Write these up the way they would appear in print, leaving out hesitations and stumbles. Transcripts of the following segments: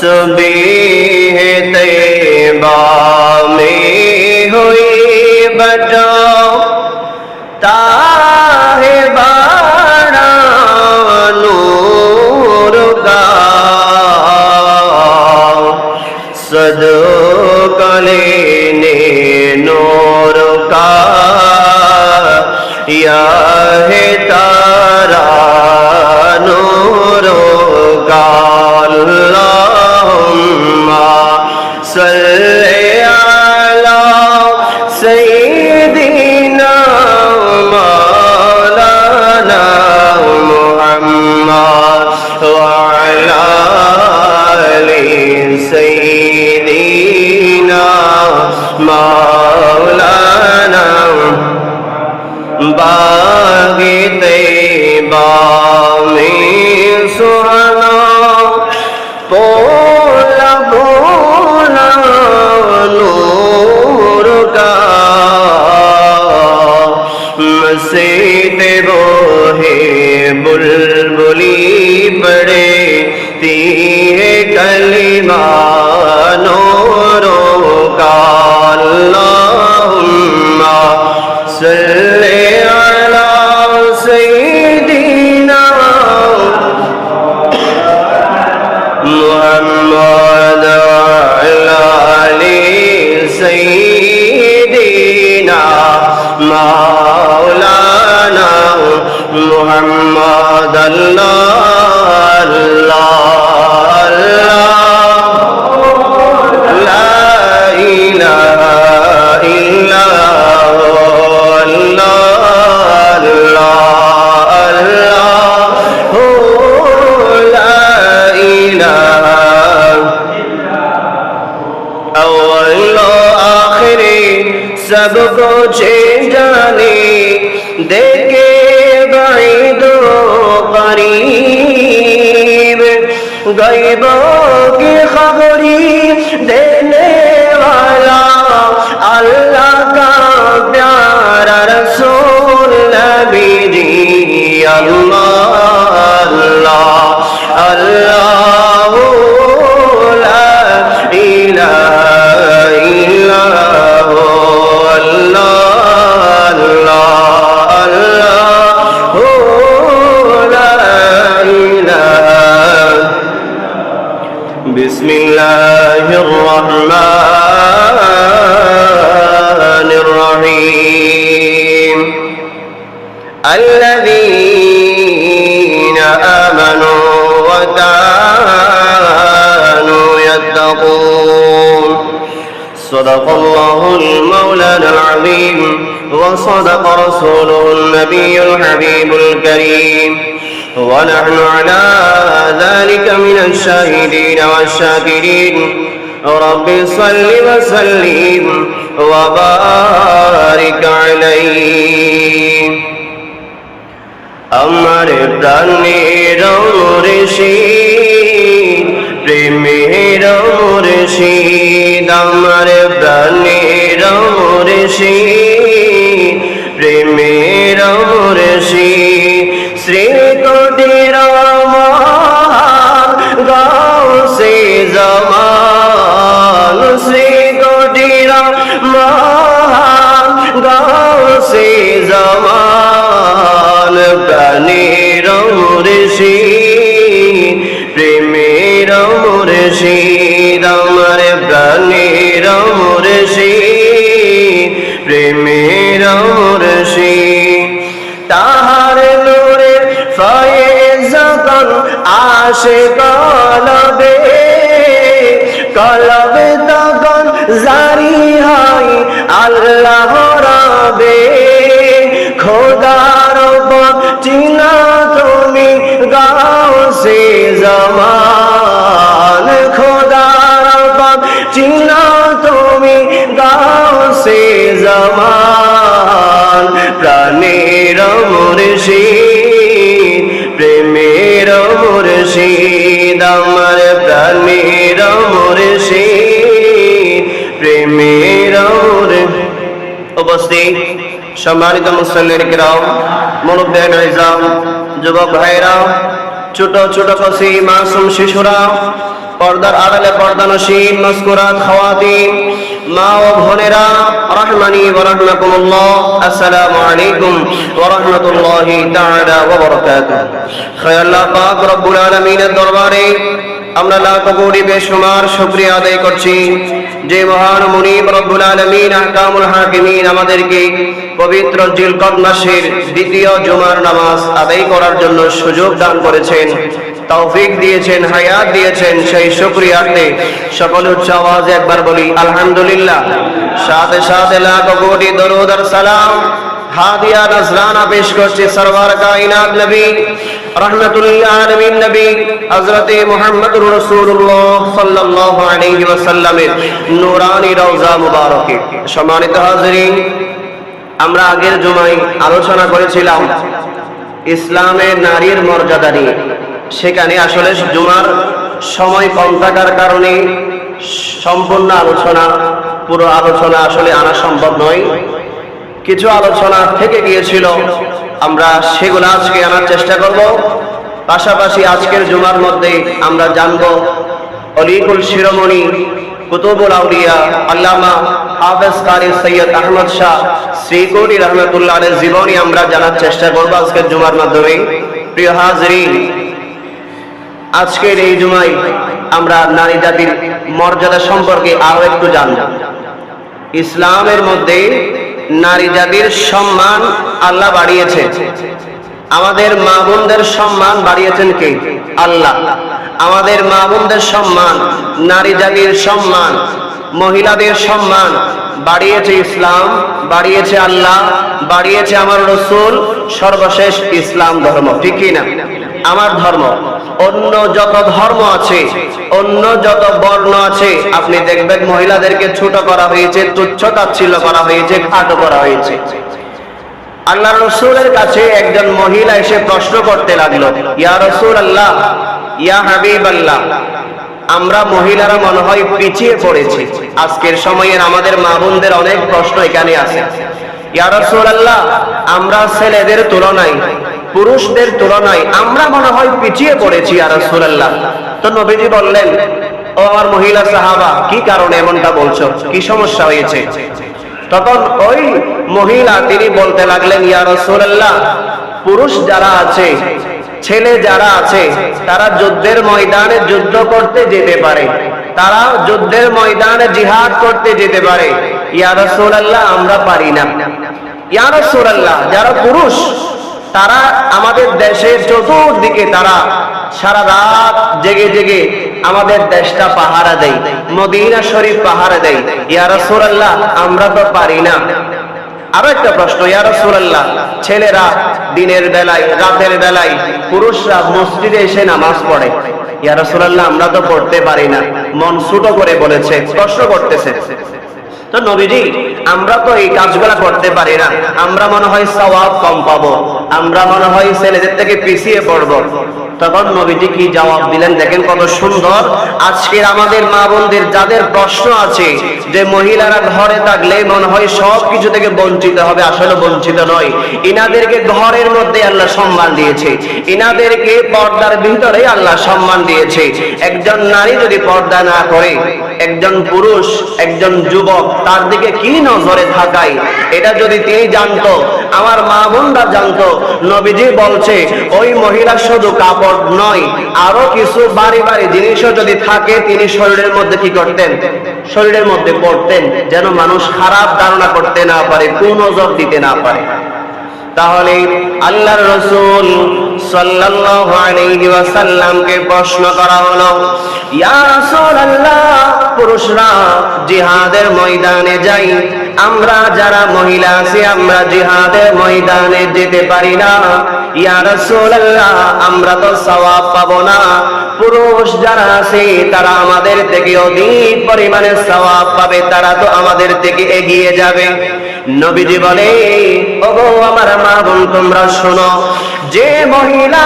तस्बीह तैयबा में हुई बजाओ ताहे बाड़ा नूर का सदका लेने नूर का या है तारा नूर का अल्लाहुम्मा सल्ली अला सय्यिदिना मौलाना मुहम्मद व अला आलि सय्यिदिना मौलाना बाग़े तैयबा में सुहाना पोला भोला नूर का मस्जिद वो है बुलबुली पड़े ती है कलिमा नूरों का अल्लाहुम्मा सल्ली अला सय्यिदिना मुहम्मद अला आलि सय्यिदिना मौलाना मुहम्मद अल्लाह ला इलाहा सब कुछ जाने देखे बैदो करीब गैबों की खबरी देने वाला अल्लाह का प्यारा रसूल नबी जी अल्लाह अल्लाह ला इलाहा इल्लल्लाह बिस्मिल्लाहिर रहमानिर रहीम अल्लज़ीना आमनू व कानू यत्तक़ून सदक़ल्लाहुल मौलाना अज़ीम व सदक़ रसूलुहुन नबियुल हबीबुल करीम ونحن على ذلك من الشاهدين والشاكرين رب صل وسلم وبارك عليه আমার প্রাণের মুর্শিদ প্রেমের মুর্শিদ আমার প্রাণের মুর্শিদ প্রেমের মুর্শিদ শ্রী কোটির গাউসে জামান শ্রী কোটির গাউসে জামান প্রাণের মুর্শিদ প্রেমের মুর্শিদ আমার প্রাণের মুর্শিদ প্রেমের মুর্শিদ তাহার নূরে ফয়েজতন আশিক কলবে কলবে তখন জারি হয় আল্লাহ রবে খোদার পথ চিনা তুমি গাউসে জামান খোদার পথ চিনা তুমি গাউসে জামান প্রাণের মুর্শিদ প্রেমের মুর্শিদ আমার প্রাণের মুর্শিদ প্রেমের উপস্থিত সম্মানিত মুসল্লির কিরাম মুরব্বিয়ান ইজাম যুবক ভাইরা ছোট ছোট কচি মাসুম শিশুরা পর্দার আড়ালে পর্দানসীন মাসকুরাত খাওয়াতিন, মা ও বোনেরা, রাহমানি ওয়া রাহমাকুমুল্লাহ, আসসালামু আলাইকুম ওয়া রাহমাতুল্লাহি তাআলা ওয়া বারাকাতুহু। হে আল্লাহ পাক রব্বুল আলামিনের দরবারে আমরা লাখ কোটি বেশুমার শুকরিয়া আদায় করছি যে মহান মুনিব রব্বুল আলামিন আহকামুল হাকিমিন আমাদেরকে পবিত্র জিলকদ মাসের দ্বিতীয় জুমার নামাজ আদায় করার জন্য সুযোগ দান করেছেন, তৌফিক দিয়েছেন, হায়াত দিয়েছেন। সেই শুকরিয়াতে সকল উচ্চ আওয়াজে একবার বলি আলহামদুলিল্লাহ। সাথে সাথে লাখ কোটি দরুদ আর সালাম হাদিয়া নজরানা পেশ করছি সরওয়ার কায়নাত নবী রহমাতুল আলামিন নবী হযরতে মুহাম্মদুর রাসূলুল্লাহ সাল্লাল্লাহু আলাইহি ওয়াসাল্লামের নূরানী রওজা মুবারকে। সম্মানিত হাজিরিন, আমরা আগের জুমায় আলোচনা করেছিলাম ইসলামের নারীর মর্যাদা নিয়ে। সেখানে আসলে জুমার সময় কম থাকার কারণে সম্পূর্ণ আলোচনা, পুরো আলোচনা আসলে আনা সম্ভব নয়। কিছু আলোচনা থেকে গিয়েছিল, আমরা সেগুলো আজকে আনার চেষ্টা করব। পাশাপাশি আজকের জুমার মধ্যে আমরা জানব অলিকুল শিরোমণি কুতুবুল আউলিয়া আল্লামা হাফেজ কারি সৈয়দ আহমদ শাহ শ্রীকোটি রহমতুল্লাহ আলাইহির জীবনী আমরা জানার চেষ্টা করব আজকের জুমার মাধ্যমে। প্রিয় হাজরিন, আজকের এই জুমায় আমরা নারী জাতির মর্যাদা সম্পর্কে আরো একটু জানব। ইসলামের মধ্যে নারী জাতির সম্মান আল্লাহ বাড়িয়েছে। আমাদের মা বোনদের সম্মান বাড়িয়েছেন কে? আল্লাহ। আমাদের মা বোনদের সম্মান, নারী জাতির সম্মান, মহিলাদের সম্মান বাড়িয়েছে ইসলাম, বাড়িয়েছে আল্লাহ, বাড়িয়েছে আমার রাসূল, সর্বশেষ ইসলাম ধর্ম। ঠিক কি না? আমার ধর্ম। অন্য যত ধর্ম আছে, অন্য যত বর্ণ আছে, আপনি দেখবেন মহিলাদেরকে ছোট করা হয়েছে, তুচ্ছ তাচ্ছিল্য করা হয়েছে, খাটো করা হয়েছে। আল্লাহ রাসূলের কাছে একজন মহিলা এসে প্রশ্ন করতে লাগলো, ইয়া রাসূলুল্লাহ, ইয়া হাবিবাল্লাহ, আমরা মহিলারা মনে হয় পিছিয়ে পড়েছি। আজকের সময়ের আমাদের মা বোনদের অনেক প্রশ্ন এখানে আছে। ইয়া রাসূলুল্লাহ, আমরা ছেলেদের তুলনায়, পুরুষদের তুলনায় আমরা মনে হয় পিছিয়ে পড়েছি ইয়া রাসূলুল্লাহ। তো নবীজি বললেন, ও আমার মহিলা সাহাবা, কি কারণে এমনটা বলছো, কি সমস্যা হয়েছে? তখন ওই মহিলা তিনি বলতে লাগলেন, ইয়া রাসূলুল্লাহ, পুরুষ যারা আছে, ছেলে যারা আছে, তারা যুদ্ধের ময়দানে যুদ্ধ করতে যেতে পারে, তারা যুদ্ধের ময়দানে জিহাদ করতে যেতে পারে। ইয়া রাসূলুল্লাহ, আমরা পারি না। ইয়া রাসূলুল্লাহ, যারা পুরুষ তারা আমাদের দেশের চতুর্দিকে তারা সারা রাত জেগে জেগে আমাদের দেশটা পাহারা দেয়, মদিনা শরীফ পাহারা দেয়। ইয়া রাসূলুল্লাহ, আমরা তো পারি না। আরো একটা প্রশ্ন, ইয়া রাসূলুল্লাহ, ছেলেরা দিনের বেলায়, রাতের বেলায়, পুরুষরা মসজিদে এসে নামাজ পড়ে। ইয়া রাসূলুল্লাহ, আমরা তো পড়তে পারি না। মন ছোট করে বলেছে, প্রশ্ন করতেছে। তো নবীজি, আমরা তো এই কাজগুলা করতে পারি না, আমরা মনে হয় সওয়াব কম পাবো, আমরা মনে হয় ছেলেদের থেকে পিছিয়ে পড়বো। তখন নবীজি কি জবাব দিলেন দেখেন কত সুন্দর। আজকের আমাদের মা বোনদের যাদের প্রশ্ন আছে যে মহিলারা ঘরে থাকলে মনে হয় সব কিছু থেকে বঞ্চিত হবে, আসলে বঞ্চিত নয়। ইনাদেরকে ঘরের মধ্যে আল্লাহ সম্মান দিয়েছে, ইনাদেরকে পর্দার ভিতরে আল্লাহ সম্মান দিয়েছে। একজন নারী যদি পর্দা না করে, একজন পুরুষ, একজন যুবক তার দিকে কি নজরে থাকায়, এটা যদি তিনি জানতো, আমার মা বোনরা জানতো, নবীজি বলছে ওই মহিলা শুধু কাপড় নয়, আরো কিছু বাড়ি বাড়ি জিনিসও যদি থাকে তিনি শরীরের মধ্যে কি করতেন? শরীরের মধ্যে পড়তেন, যেন মানুষ খারাপ ধারণা করতে না পারে, কুনজর দিতে না পারে। তাহলে আল্লাহর রাসূল সাল্লাল্লাহু আলাইহি ওয়াসাল্লামকে প্রশ্ন করা হলো, ইয়া রাসূলুল্লাহ, পুরুষরা জিহাদের ময়দানে যাই, আমরা যারা মহিলা আছি আমরা জিহাদের ময়দানে যেতে পারি না। ইয়া রাসূলুল্লাহ, আমরা তো সওয়াব পাবো না। পুরুষ যারা আছে তারা আমাদের থেকে অধিক পরিমাণে সওয়াব পাবে, তারা তো আমাদের থেকে এগিয়ে যাবে। নবীজি বলে, ওগো আমার মা বোন, তোমরা শোনো, যে মহিলা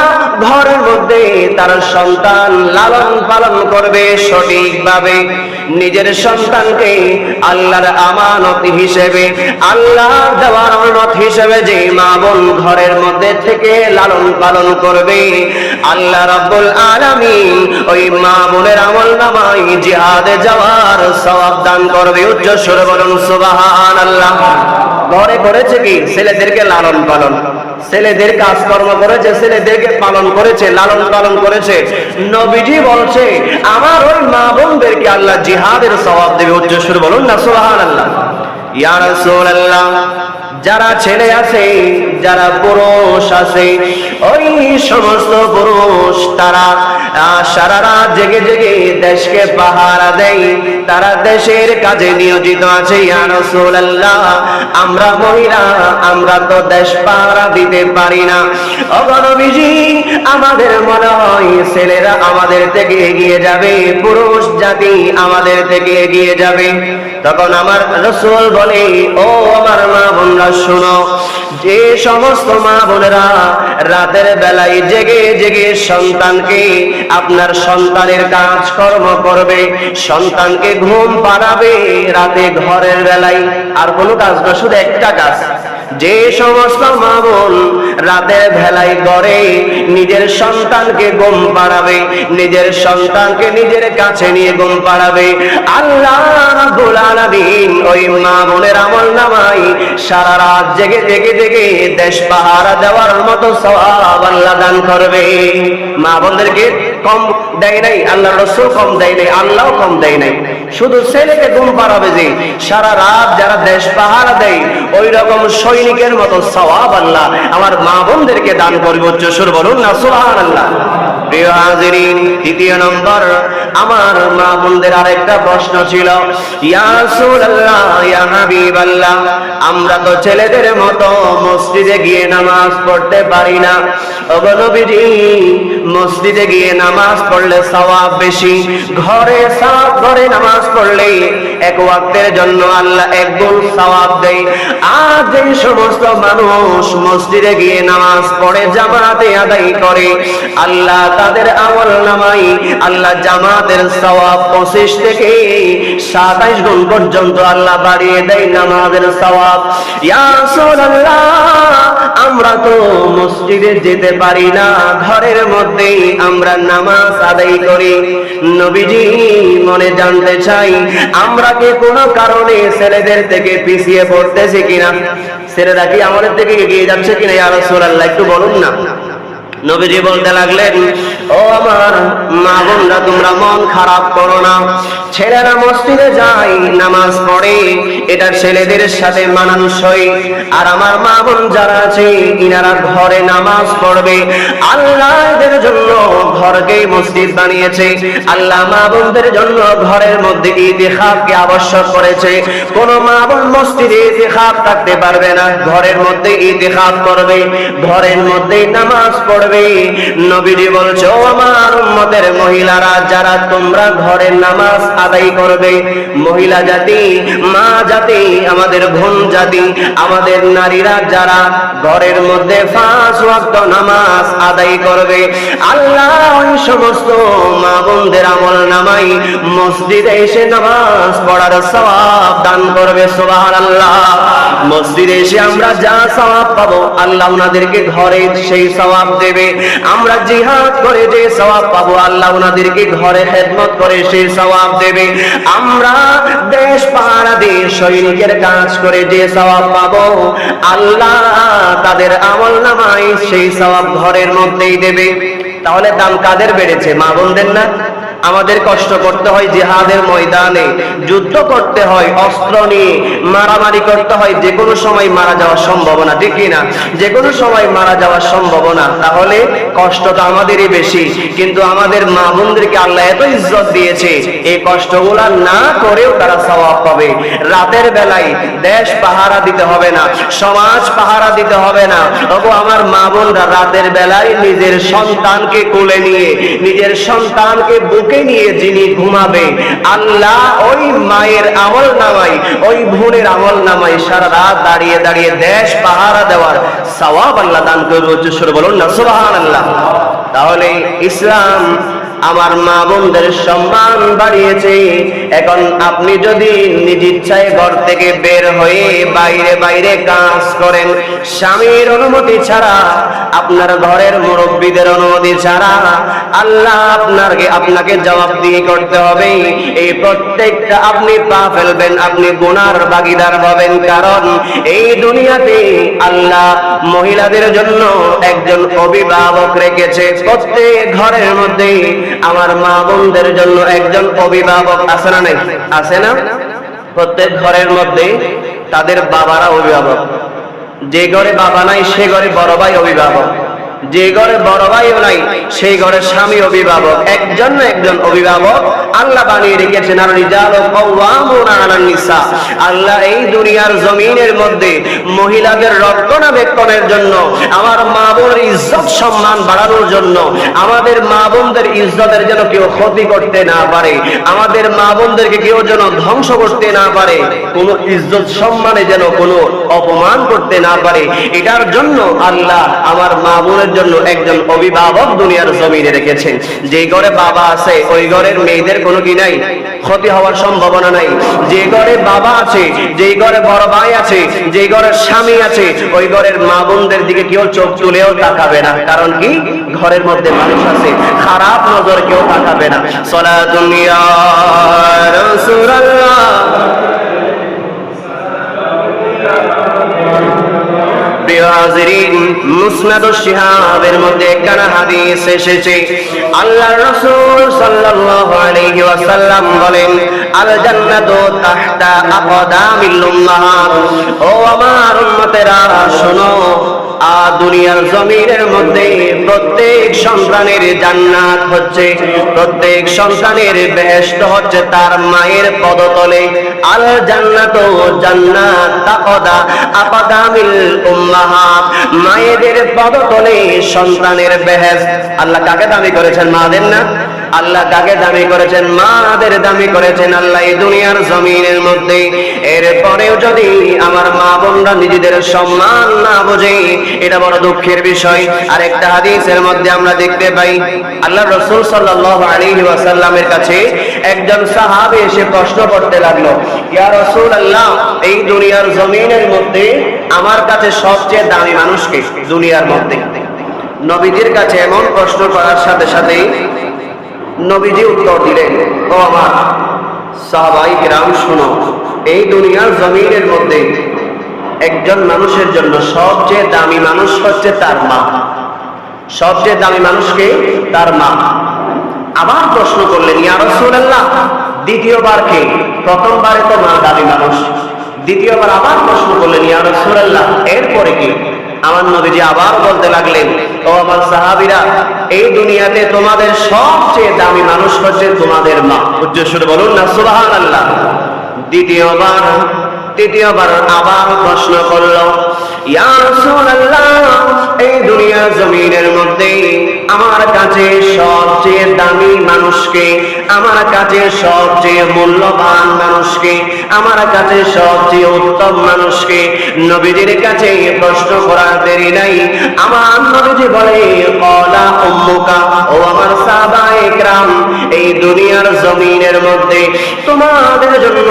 ঘরের মধ্যে তার সন্তান লালন পালন করবে সঠিকভাবে, নিজের সন্তানকে আল্লাহর আমানত হিসেবে, আল্লাহর দেওয়ার আমানত হিসেবে যে মা বোন ঘরের মধ্যে থেকে লালন পালন করবে, আল্লাহ রাব্বুল আলামিন ওই মা বোনের আমলনামায় জিহাদে যাওয়ার সওয়াব দান করবে। উচ্চ স্বরে বলুন সুবহানাল্লাহ। ঘরে করেছে কি? ছেলেদেরকে লালন পালন, ছেলেদের কাজকর্ম করেছে, ছেলেদেরকে পালন করেছে, লালন পালন করেছে। নবীজি বলছে আমার ওই মা বোনদেরকে আল্লাহ জিহাদের সওয়াব দেবে। উচ্চ সুরে বলুন না সুবহানাল্লাহ। ইয়া রাসূলুল্লাহ, যারা ছেলে আছে, যারা পুরুষ আছে, ওই সমস্ত পুরুষ তারা সারা রাত জেগে জেগে দেশকে পাহারা দেয়, তারা দেশের কাজে নিয়োজিত আছে। ইয়া রাসূলুল্লাহ, আমরা মহিলা, আমরা তো দেশ পাহারা দিতে পারি না। ওগো নবীজি, আমাদের মনে হয় ছেলেরা আমাদের থেকে এগিয়ে যাবে, পুরুষ জাতি আমাদের থেকে এগিয়ে যাবে। তখন আমার রাসূল বলে, ও আমার মা বোনরা শোনো, যে সমস্ত মা বোনেরা রাতের বেলায় জেগে জেগে সন্তানকে, আপনার সন্তানের কাজকর্ম করবে, সন্তানকে ঘুম পাড়াবে রাতে ঘরের বেলায়, আর কোনো কাজ না, শুধু একটা কাজ, যে সমস্ত মা বোন রাতের বেলায় ঘরে নিজের সন্তানকে ঘুম পাড়াবে, নিজের সন্তানকে নিজের কাছে নিয়ে ঘুম পাড়াবে, আল্লাহ রাব্বুল আলামিন ওই মা বোনের আমলনামায় সারা রাত জেগে জেগে জেগে দেশ পাহারা দেওয়ার মতো সওয়াব আল্লাহ দান করবে। মা বোনদেরকে কম দেয় নাই, আল্লাহ রাসূল কম দেয় নাই, আল্লাহ কম দেয় নাই। শুধু ছেলেকে ঘুম পাড়াবে যে সারা রাত যারা দেশ পাহারা দেয়, ওই রকম সৈনিকের মতো সওয়াব আল্লাহ আমার মা বোনদেরকে দান করবে। উচ্চ সুরে বলুন না সুবহানাল্লাহ। প্রিয় হাজিরিন, দ্বিতীয় নম্বর, আমার মা বোনদের আরেকটা প্রশ্ন ছিল, ইয়া রাসূলুল্লাহ, ইয়া হাবিবাল্লাহ, আমরা তো ছেলেদের মতো মসজিদে গিয়ে নামাজ পড়তে পারি না। ওগো নবীজি, মসজিদে গিয়ে নামাজ পড়লে সওয়াব বেশি, ঘরে নামাজ পড়লে এক ওয়াক্তের জন্য আল্লাহ এক গুণ সওয়াব দেয়। আর যে সমস্ত মানুষ মসজিদে গিয়ে নামাজ পড়ে জামাতে আদায় করে, আল্লাহ তাদের আমলনামায় আল্লাহ জামাতের সওয়াব 25 থেকে 27 গুণ পর্যন্ত আল্লাহ বাড়িয়ে দেয় নামাজের সওয়াব। ইয়া রাসূলুল্লাহ, আমরা তো মসজিদে যেতে পারি না, ঘরের মধ্যেই আমরা নামাজ আদায় করি। নবীজি মনে জানতে চাই, আমরা কি কোনো কারণে ছেলেদের থেকে পিছিয়ে পড়তেছি কিনা? ছেলেরা কি আমাদের থেকে এগিয়ে যাচ্ছে কিনা? ইয়া রাসূলুল্লাহ, একটু বলুন না। নবীজি বলতে লাগলেন, ও আমার মা বোনরা, তোমরা মন খারাপ করো না। ছেলেরা মসজিদে যায়, নামাজ পড়ে, এটা ছেলেদের সাথে মানানসই। আর আমার মা বোন যারা আছে, ইনারা ঘরে নামাজ পড়বে। আল্লাহ এদের জন্য ঘরকে মসজিদ বানিয়েছে। আল্লাহ মা বোনদের জন্য ঘরের মধ্যে ইতিকাফকে আবশ্যক করেছে। কোন মা বোন মসজিদে ইতিকাফ থাকতে পারবে না, ঘরের মধ্যে ইতিকাফ করবে, ঘরের মধ্যে নামাজ পড়বে। নবীজি বলছে, ও আমার উম্মতের মহিলারা, যারা তোমরা ঘরে নামাজ আদায় করবে, মহিলা জাতি, মা জাতি, আমাদের বোন জাতি, আমাদের নারীরা যারা ঘরের মধ্যে 5 ওয়াক্ত নামাজ আদায় করবে, আল্লাহ ওই সমস্ত মা বোনদের আমলনামায় মসজিদে এসে নামাজ পড়ার সওয়াব দান করবে। সুবহানাল্লাহ। মসজিদে এসে আমরা যা সওয়াব পাবো, আল্লাহ ওনাদেরকে ঘরে সেই সওয়াব দেবে। আমরা জিহাদ করে যে সওয়াব পাবো, আল্লাহ ওনাদেরকে ঘরে খেদমত করে সেই সওয়াব দেবে। আমরা দেশ পাহারা দিয়ে সৈনিকের কাজ করে যে সওয়াব পাবো, আল্লাহ তাদের আমলনামায় সেই সওয়াব ঘরের মধ্যেই দেবে। তাহলে দাম কাদের বেড়েছে? মা বোনদের না? আমাদের কষ্ট করতে হয় জিহাদের ময়দানে, যুদ্ধ করতে হয়, অস্ত্র নিয়ে মারামারি করতে হয়, যে কোনো সময় মারা যাওয়ার সম্ভাবনা, ঠিক কিনা? যে কোনো সময় মারা যাওয়ার সম্ভাবনা। তাহলে কষ্টটা আমাদেরই বেশি, কিন্তু আমাদের মা বোনদেরকে আল্লাহ এত ইজ্জত দিয়েছে, এই কষ্টগুলা না করেও তারা সওয়াব পাবে। রাতের বেলায় দেশ পাহারা দিতে হবে না, সমাজ পাহারা দিতে হবে না। তবু আমার মা বোনরা রাতের বেলায় নিজের সন্তানকে কোলে নিয়ে, নিজের সন্তানকে বুকে নিয়ে যিনি ঘুমাবে, আল্লাহ ওই মায়ের আমলনামায়, ওই বোনের আমলনামায় সারা রাত দাঁড়িয়ে দাঁড়িয়ে দেশ পাহারা দেওয়ার সওয়াব আল্লাহ দান করবে। উচ্চ সুরে বলুন না সুবহানাল্লাহ। তাহলে ইসলাম আমার মা বোনদের সম্মান বাড়িয়েছে। এখন আপনি যদি নিজ ইচ্ছায় ঘর থেকে বের হয়ে বাইরে বাইরে কাজ করেন, স্বামীর অনুমতি ছাড়া, আপনার ঘরের মুরব্বীদের অনুমতি ছাড়া, আল্লাহ আপনাকে জবাবদিহি করতে হবে। এই প্রত্যেকটা আপনি পা ফেলবেন, আপনি গুনার ভাগীদার হবেন। কারণ এই দুনিয়াতে আল্লাহ মহিলাদের জন্য একজন অভিভাবক রেখেছে। প্রত্যেক ঘরের মধ্যে আমার মা বোনদের জন্য একজন অভিভাবক আছে না নাই? আছে না? প্রত্যেক ঘরের মধ্যে তাদের বাবারা অভিভাবক। যে ঘরে বাবা নাই সে ঘরে বড় ভাই অভিভাবক, যে ঘরে বড় ভাইও নাই সেই ঘরে স্বামী অভিভাবক। একজন না একজন অভিভাবক আল্লাহ বানিয়ে রেখেছেন। আর রিজালু কাওয়ামুনা আলান নিসা, আল্লাহ এই দুনিয়ার জমিনের মধ্যে মহিলাদের রক্ষণাবেক্ষণের জন্য, আমার মা বোনের ইজ্জত সম্মান বাড়ানোর জন্য, আমাদের মা বোনদের ইজ্জতের যেন কেউ ক্ষতি করতে না পারে, আমাদের মা বোনদেরকে কেউ যেন ধ্বংস করতে না পারে, কোনো ইজ্জত সম্মানে যেন কোনো অপমান করতে না পারে, এটার জন্য আল্লাহ আমার মা বোনের জন্য একজন অভিভাবক দুনিয়ার জমিনে রেখেছেন। যে ঘরে বাবা আছে ওই ঘরের মেয়েদের কোনো কি নাই, ক্ষতি হওয়ার সম্ভাবনা নাই। যে ঘরে বাবা আছে, যে ঘরে বড় ভাই আছে, যে ঘরের স্বামী আছে, ওই ঘরের মা বোনদের দিকে কেউ চোখ তুলেও তাকাবে না। কারণ কি? ঘরের মধ্যে মানুষ আছে, খারাপ নজর কেউ তাকাবে না। সালাতুন ইয়া রাসূলুল্লাহ, মুসনাদুশ শিহাবের মধ্যে একখানা হাদিস এসেছে। আল্লাহর রাসূল সাল্লাল্লাহু আলাইহি ওয়াসাল্লাম বলেন, আল জান্নাতু তাহতা আকদামিল উম্মাহাত। ও আমার উম্মতেরা শোনো, দুনিয়ার জমিনের মধ্যে প্রত্যেক সন্তানের জান্নাত হচ্ছে, প্রত্যেক সন্তানের বেহেশত হচ্ছে তার মায়ের পদতলে। আল জান্নাতু জান্নাত তাকদা আকদামিল উম্মাহাত, মায়েদের পদতলে সন্তানের বেহেশত। আল্লাহ কাকে দামি করেছেন? মাদের না? আল্লাহ কাকে দামি করেছেন? মাদের দামি করেছেন আল্লাহ এই দুনিয়ার জমিনের মধ্যে। এরপরেও যদি আমার মা বোনরা নিজেদের সম্মান না বোঝে, এটা বড় দুঃখের বিষয়। আর একটা হাদিসের মধ্যে আমরা দেখতে পাই, আল্লাহ রাসূল সাল্লাল্লাহু আলাইহি ওয়াসাল্লামের কাছে একজন সাহাবী এসে প্রশ্ন করতে লাগলো, ইয়া রাসূলুল্লাহ, এই দুনিয়ার জমিনের মধ্যে আমার কাছে সবচেয়ে দামি মানুষ কে দুনিয়ার মধ্যে? নবীজির কাছে এমন প্রশ্ন করার সাথে সাথেই নবীজি উত্তর দিলেন, ও আমার সাহাবায়ে কেরাম শোনো, এই দুনিয়ার জমিনের মধ্যে একজন মানুষের জন্য সবচেয়ে দামি মানুষ হচ্ছে তার মা। সবচেয়ে দামি মানুষকে তার মা। আবার প্রশ্ন করলেন, ইয়া রাসূলুল্লাহ, দ্বিতীয়বার কে? প্রথমবারে তো মা দামি মানুষ, দ্বিতীয়বার আবার প্রশ্ন করলেন, ইয়া রাসূলুল্লাহ, এরপরে কি? আমার নবীজি আবার বলতে লাগলেন, ও আমার সাহাবীরা, এই দুনিয়াতে তোমাদের সবচেয়ে দামি মানুষ হচ্ছে তোমাদের মা। উচ্চস্বরে বলুন না সুবহানাল্লাহ। তৃতীয়বার আবার প্রশ্ন করল, ইয়া রাসূলুল্লাহ, এই দুনিয়ার জমিনের মধ্যে আমার কাছে সবচেয়ে দামি মানুষকে, আমার কাছে সবচেয়ে মূল্যবান মানুষকে, আমার কাছে সবচেয়ে উত্তম মানুষকে? নবীজির কাছে প্রশ্ন করার দেরি নাই, আমার নবীজি বলে, ক্বালা উম্মুকা, ও আমার সাহাবায়ে কেরাম, এই দুনিয়ার জমিনের মধ্যে তোমাদের জন্য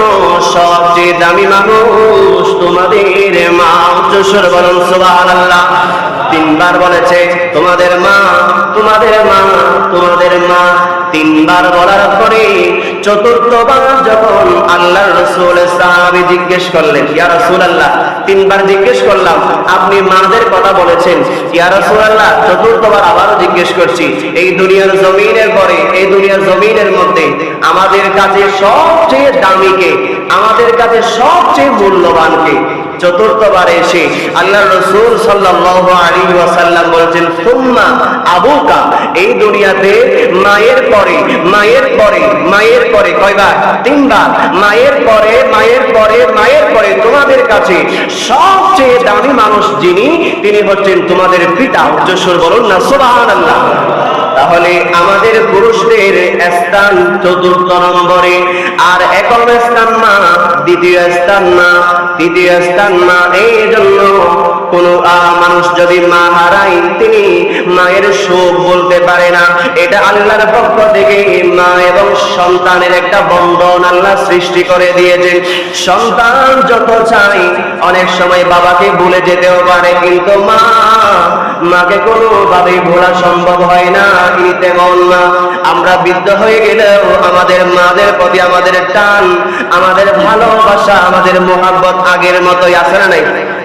সবচেয়ে দামি মানুষ তোমাদের মা। উচ্চস্বরে বলুন সুবহানাল্লাহ। তিনবার বলেছে তোমাদের মা, তোমাদের মা, তোমাদের মা। তিনবার বলার পরে চতুর্থবার যখন আল্লাহর রাসূল সাহাবী জিজ্ঞেস করলেন, ইয়া রাসূলুল্লাহ, তিনবার জিজ্ঞেস করলাম, আপনি মাদের কথা বলেছেন, ইয়া রাসূলুল্লাহ, চতুর্থবার আবারও জিজ্ঞেস করছি, এই দুনিয়ার জমিনের পরে, এই দুনিয়ার জমিনের মধ্যে আমাদের কাছে সবচেয়ে দামি কে, আমাদের কাছে সবচেয়ে মূল্যবান কে? চতুর্থবার এসে আল্লাহর রাসূল সাল্লাল্লাহু আলাইহি ওয়াসাল্লাম বলেছেন, সুম্মা আবুকা, এই দুনিয়াতে মায়ের পরে, মায়ের পরে, মায়ের পরে কয়বার? তিনবার। মায়ের পরে, মায়ের পরে, মায়ের পরে তোমাদের কাছে সবচেয়ে দামি মানুষ যিনি, তিনি হচ্ছেন তোমাদের পিতা। উচ্চস্বর বলুন না সুবহানাল্লাহ। তাহলে আমাদের পুরুষদের স্থান চতুর্থ নম্বরে, আর একম স্থান মা, দ্বিতীয় স্থান মা, তৃতীয় স্থান মা। এই জন্য কোন মানুষ যদি মা হারায় তিনি মায়ের শোক বলতে পারে না। এটা আল্লাহর পক্ষ থেকে মা এবং সন্তানের একটা বন্ধন আল্লাহ সৃষ্টি করে দিয়েছেন। সন্তান যত চাই অনেক সময় বাবাকে ভুলে যেতেও পারে, কিন্তু মাকে কোনোভাবেই ভোলা সম্ভব হয় না। তিনি তেমন না। আমরা বৃদ্ধ হয়ে গেলেও আমাদের মাদের প্রতি আমাদের টান, আমাদের ভালোবাসা, আমাদের মোহাব্বত আগের মতোই আছে না নাই?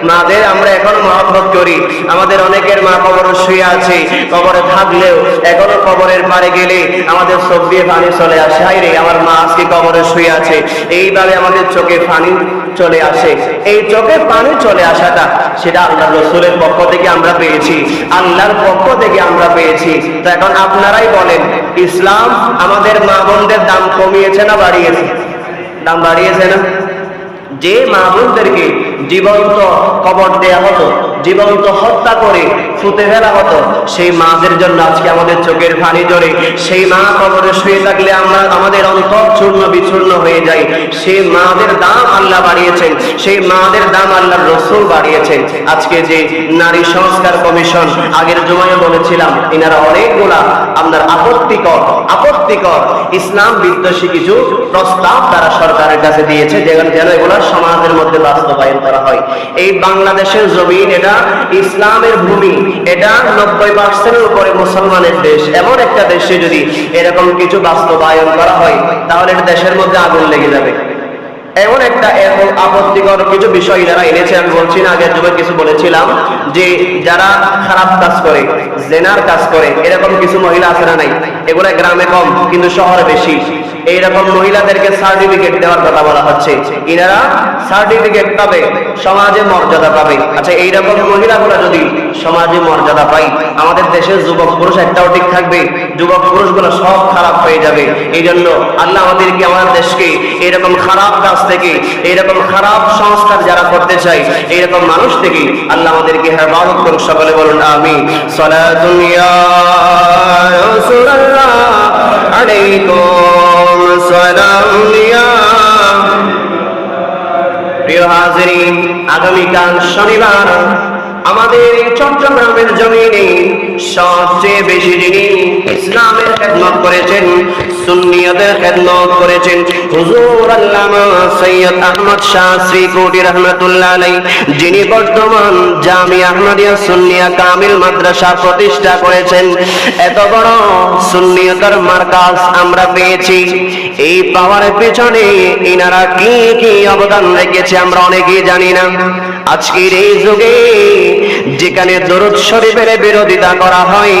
মাদের আমরা এখন মহব্বত করি। আমাদের অনেকের মা কবরে শুয়ে আছে, কবরে থাকলেও এখনো কবরের পারে গেলে আমাদের চোখ দিয়ে পানি চলে আসে, হায় রে আমার মা আজকে কবরে শুয়ে আছে। এইভাবে আমাদের চোখে পানি চলে আসে। এই চোখে পানি চলে আসাটা সেটা আল্লাহর রাসূলের পক্ষ থেকে আমরা পেয়েছি, আল্লাহর পক্ষ থেকে আমরা পেয়েছি। তো এখন আপনারাই বলেন, ইসলাম আমাদের মা বোনদের দাম কমিয়েছে না বাড়িয়েছে? দাম বাড়িয়েছে না? যে মা বোনদেরকে জীবন্ত কবর দেয়া হতো, জীবন্ত হত্যা করে ফুতে ফেলা হতো, সেই মাদের জন্য আজকে আমাদের চোখের পানি ঝরে। সেই মা কবরে শুয়ে থাকলে আমাদের অন্তর চূর্ণ বিচূর্ণ হয়ে যায়। সেই মাদের দাম আল্লাহ বাড়িয়েছেন, সেই মাদের দাম আল্লাহর রাসূল বাড়িয়েছেন। আজকে যে নারী সংস্কার কমিশন, আগের জুমায় বলেছিলাম, এনারা অনেকগুলা আপনার আপত্তিকর ইসলাম বিদ্বেষী কিছু প্রস্তাব তারা সরকারের কাছে দিয়েছে, যেন এগুলো সমাজের মধ্যে বাস্তবায়ন করা হয়। এই বাংলাদেশের জমিন এটা ইসলামের ভূমি, এটা 90% উপরে মুসলমানের দেশ। এমন একটা দেশে যদি এরকম কিছু বাস্তবায়ন করা হয় তাহলে দেশের মধ্যে আগুন লেগে যাবে। এমন একটা আপত্তিকর কিছু বিষয় যারা এনেছে, আমি বলছি না, আগের যুগে কিছু বলেছিলাম যে যারা খারাপ কাজ করে, জেনার কাজ করে, এরকম কিছু মহিলা আছে না নাই? এগুলা গ্রামে কম কিন্তু শহরে বেশি। এইরকম মহিলাদেরকে সার্টিফিকেট দেওয়ার কথা বলা হচ্ছে। ইনারা সার্টিফিকেট পাবে, সমাজে মর্যাদা পাবে। আচ্ছা, এইরকম মহিলাগুলো যদি সমাজে মর্যাদা পাই, আমাদের দেশের যুবক পুরুষ একটাও ঠিক থাকবে? যুবক পুরুষগুলো সব খারাপ হয়ে যাবে। এই জন্য আল্লাহ আমাদেরকে, আমাদের দেশকে এরকম খারাপ কাজ থেকে, এরকম খারাপ সংস্কার যারা করতে চায়, এইরকম মানুষ থেকে আল্লাহ আমাদেরকে হেফাজত করুন। সকলে বলুন আমিন। সালাতুন ইয়া রাসূলুল্লাহ আলাইকুম সালাম ইয়া। প্রিয় হাজিরিন, আগামীকাল শনিবার আমাদের চট্টগ্রামের জমিনে সবচেয়ে বেশি যিনি ইসলামের খেদমত করেছেন, সুন্নিয়তের খেদমত করেছেন, হুজুর আল্লামা সৈয়দ আহমদ শাহ শ্রীকোটি রাহমাতুল্লাহ আলাইহি, যিনি বর্তমান জামিয়া আহমদিয়া সুন্নিয়া কামিল মাদ্রাসা প্রতিষ্ঠা করেছেন। এত বড় সুন্নিয়তের মার্কাজ আমরা পেয়েছি। এই পাওয়ার পেছনে ইনারা কি কি অবদান রেখেছে আমরা অনেকেই জানি না। আজকের এই যুগে যেখানে দরুদ শরীফের বিরোধিতা করা হয়,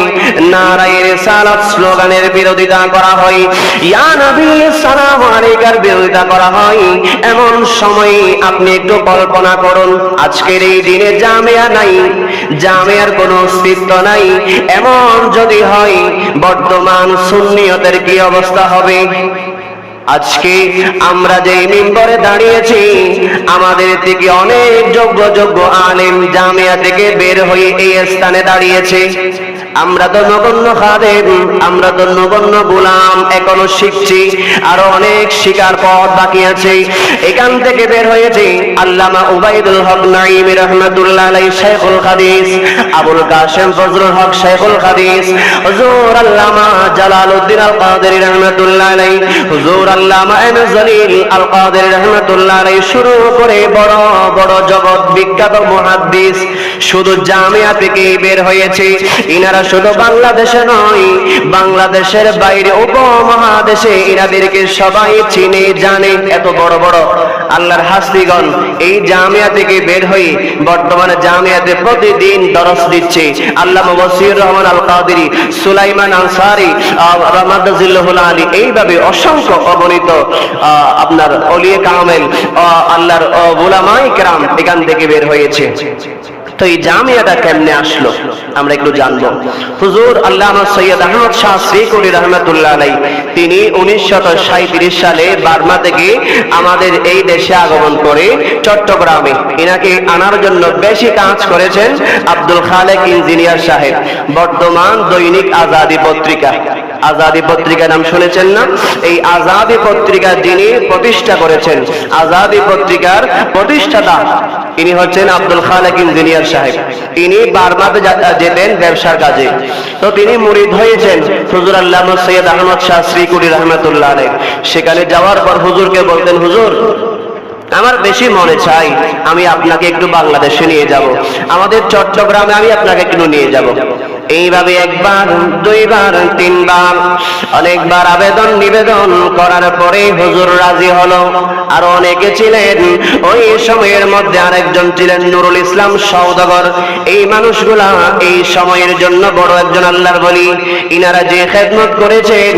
নারায়ে রিসালাত স্লোগানের বিরোধিতা করা হয়, ইয়া নবী সালাম আলাইকার বিরোধিতা করা হয়, এমন সময় আপনি একটু কল্পনা করুন, আজকের এই দিনে জামিয়া নাই, জামিয়ার কোনো অস্তিত্ব নাই। এমন যদি হয়, বর্তমান সুন্নিয়তের কি অবস্থা হবে? আজকে আমরা যে মিম্বরে দাঁড়িয়েছি, আমাদের থেকে অনেক যোগ্য আলেম জামিয়া থেকে বের হয়ে এই স্থানে দাঁড়িয়েছে। আমরা তো নগণ্য খাদেম, আমরা তো নগণ্য গোলাম, এখনো শিখছি, আরো অনেক শিকার পথ বাকি আছে। এখান থেকে বের হয়েছে আল্লামা উবাইদুল হক নাঈমী রাহমাতুল্লাহ আলাইহি শাইখুল হাদিস, আবুল কাসেম ফজলুল হক শাইখুল হাদিস, হুজুর আল্লামা জালালউদ্দিন আল কাদেরী রাহমাতুল্লাহ আলাইহি, হুজুর আল্লামা ইবনে জলিল আল কাদেরী রাহমাতুল্লাহ আলাইহি, শুরু করে বড় বড় জগৎ বিখ্যাত মুহাদ্দিস শুধু জামিয়া থেকে বের হয়েছে। ইনারা শুধু বাংলাদেশে নয়, বাংলাদেশের বাইরে উপমহাদেশে এনাদেরকে সবাই চিনে জানে। এত বড় বড় আল্লাহর হাসিগণ এই জামিয়া থেকে বের হয়ে বর্তমানে জামিয়াতে প্রতিদিন দরস দিচ্ছে। আল্লামা ওয়াসিউর রহমান আল কাদেরী, সুলাইমান আনসারী, মাদাজিল্লাহুল আলী, এইভাবে অসংখ্য অগণিত আপনার ওলিয়ে কামেল, আল্লাহর উলামায়ে কেরাম এখান থেকে বের হয়েছে। তো এই জামিয়াটা কেমনে আসলো আমরা একটু জানবো। হুজুর আল্লামা সৈয়দ আহমদ শাহ শ্রীকোটি রাহমাতুল্লাহ আলাইহি, তিনি 1937 সালে বার্মা থেকে আমাদের এই দেশে আগমন করে চট্টগ্রামে, এনাকে আনার জন্য বেশি কাজ করেছেন আব্দুল খালেক ইঞ্জিনিয়ার সাহেব, বর্তমান দৈনিক আজাদী পত্রিকা। আজাদী পত্রিকার নাম শুনেছেন না? এই আজাদী পত্রিকা যিনি প্রতিষ্ঠা করেছেন, আজাদী পত্রিকার প্রতিষ্ঠাতা, ইনি হচ্ছেন আব্দুল খালেক ইঞ্জিনিয়ার সাহেব। ইনি বার্মাতে যেতেন ব্যবসার কাজে, তো তিনি মুরিদ হয়েছেন হুজুর আল্লামা সৈয়দ আহমদ শাহ শ্রীকুটি রহমতুল্লাহ আলাইহ। সেখানে যাওয়ার পর হুজুরকে বলতেন, হুজুর আমার বেশি মনে চাই আমি আপনাকে একটু বাংলাদেশে নিয়ে যাব, আমাদের চট্টগ্রামে আমি আপনাকে একটু নিয়ে যাব। এইভাবে একবার, দুইবার, তিনবার, অনেকবার আবেদন নিবেদন করার পরে হুজুর রাজি হলো। আর অনেকে ছিলেন ওই সময়ের মধ্যে, আরেকজন ছিলেন নুরুল ইসলাম সওদাগর। এই মানুষগুলা এই সময়ের জন্য বড় একজন আল্লাহর বলি। ইনারা যে খেদমত করেছেন,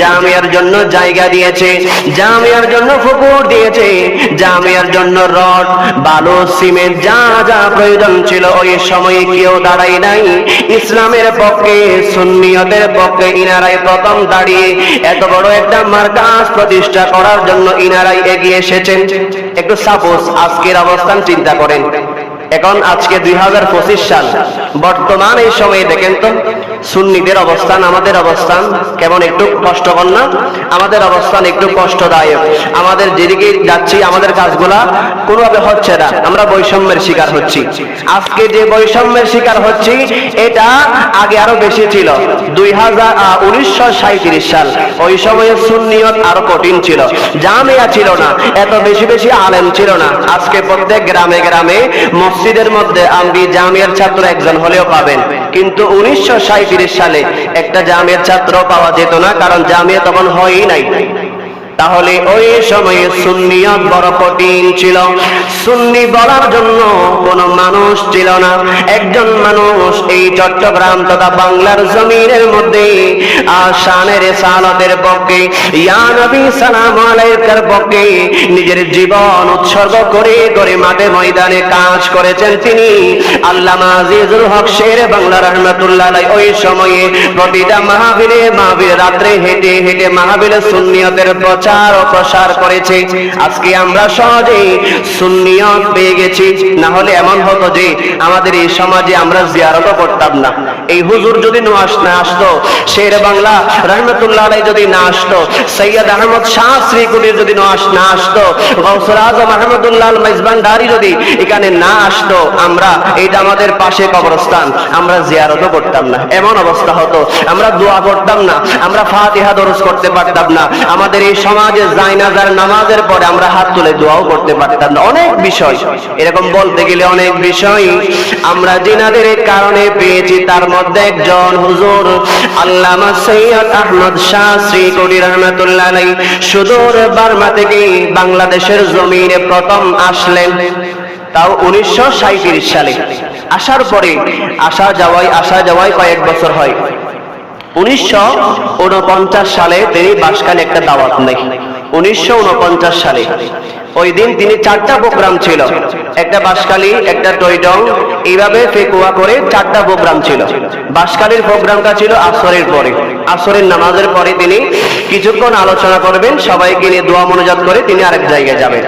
জামিয়ার জন্য জায়গা দিয়েছে, জামিয়ার জন্য পুকুর দিয়েছে, জামিয়ার জন্য রড, বালু, সিমেন্ট যা যা প্রয়োজন ছিল ওই সময়ে কেউ দাঁড়ায় নাই। ইসলামের পক্ষে, সুন্নিয়তের পক্ষে ইনারাই প্রথম দাঁড়িয়ে এত বড় একটা মার্কাজ প্রতিষ্ঠা করার জন্য ইনারাই এগিয়ে এসেছেন। একটু সাপোজ আজকের অবস্থান চিন্তা করেন। এখন আজকে 2025 সাল, বর্তমান এই সময়ে দেখেন তো সুন্নিদের অবস্থান, আমাদের অবস্থান কেমন, একটু কষ্টকর না? আমাদের অবস্থান একটু কষ্টদায়ক। আমাদের যেদিকে যাচ্ছি আমাদের কাজগুলা কোনোভাবে হচ্ছে না, আমরা বৈষম্যের শিকার হচ্ছি। আজকে যে বৈষম্যের শিকার হচ্ছি এটা আগে আরো বেশি ছিল। 1937 সাল, ওই সময়ে সুন্নিয়ত আরো কঠিন ছিল, জামিয়া ছিল না, এত বেশি বেশি আলেম ছিল না। আজকে প্রত্যেক গ্রামে গ্রামে মসজিদের মধ্যে আপনি জামিয়ার ছাত্র একজন হলেও পাবেন, কিন্তু 1937 সালে একটা জামিয়ার ছাত্র পাওয়া যেত না, কারণ জামিয়া তখন হয়ই নাই। তাহলে ওই সময়ে সুন্নিয়ত বড় কঠিন ছিল। সুন্নি বলার জন্য কোন মানুষ ছিল না। একজন মানুষ এই চট্টগ্রাম তথা বাংলার জমিনের মধ্যে শানের রিসালাতের পক্ষে, ইয়া নবী সালাম আলাইকার পক্ষে নিজের জীবন উৎসর্গ করে করে মাঠে ময়দানে কাজ করেছেন তিনি আল্লামা আজিজুল হক শের বাংলা রহমাতুল্লাহ আলাইহি। ওই সময়ে প্রতিটা মাহফিলে মাহফিলে রাত্রে হেঁটে হেঁটে মাহফিলে সুন্নিয়তের প্রচার ও প্রসার করেছে। আজকে আমরা সহজে সুন্নিয়ত পেয়ে গেছি, না হলে এমন হতো যে আমাদের এই সমাজে আমরা জিয়ারত করতাম না। এই হুজুর যদি না আসতো, শের বাংলা রহমতুল্লাহ আলাইহি যদি না আসতো, সৈয়দ আহমদ শাহ শ্রীকুটি যদি না আসতো, গৌসুল আজম আহমদুল্লাহ আল মেজবান্ডারি যদি এখানে না আসতো, আমরা এটা আমাদের পাশে কবরস্থান, আমরা জিয়ারত করতাম না, এমন অবস্থা হতো। আমরা দোয়া করতাম না, আমরা ফাতিহা দরুদ করতে পারতাম না, আমাদের এই সমাজে জায়নাজার নামাজের পরে আমরা হাত তুলে দোয়াও করতে পারতাম না। অনেক বিষয় এরকম বলতে গেলে অনেক বিষয় আমরা জিনাদের কারণে পেয়েছি। তার মধ্যে একজন হুজুর আল্লামা সৈয়দ আহমদ শাহ শ্রীকুটি রহমাতুল্লাহ আলাইহি সুদূর বার্মা থেকে বাংলাদেশের জমিনে প্রথম আসলেন, তাও 1937 সালে। আসার পরে আসা যাওয়ায় কয়েক বছর হয়। 1949 সালে তিনি বাসখালী একটা দাওয়াত নেই। 1949 সালে ওই দিন তিনি 4টা প্রোগ্রাম ছিল, একটা বাসখালী, একটা টয়টং, এইভাবে ফেকুয়া করে 4টা প্রোগ্রাম ছিল। বাসখালীর প্রোগ্রামটা ছিল আসরের পরে, আসরের নামাজের পরে তিনি কিছুক্ষণ আলোচনা করবেন, সবাইকে নিয়ে দোয়া মোনাজাত করে তিনি আরেক জায়গায় যাবেন।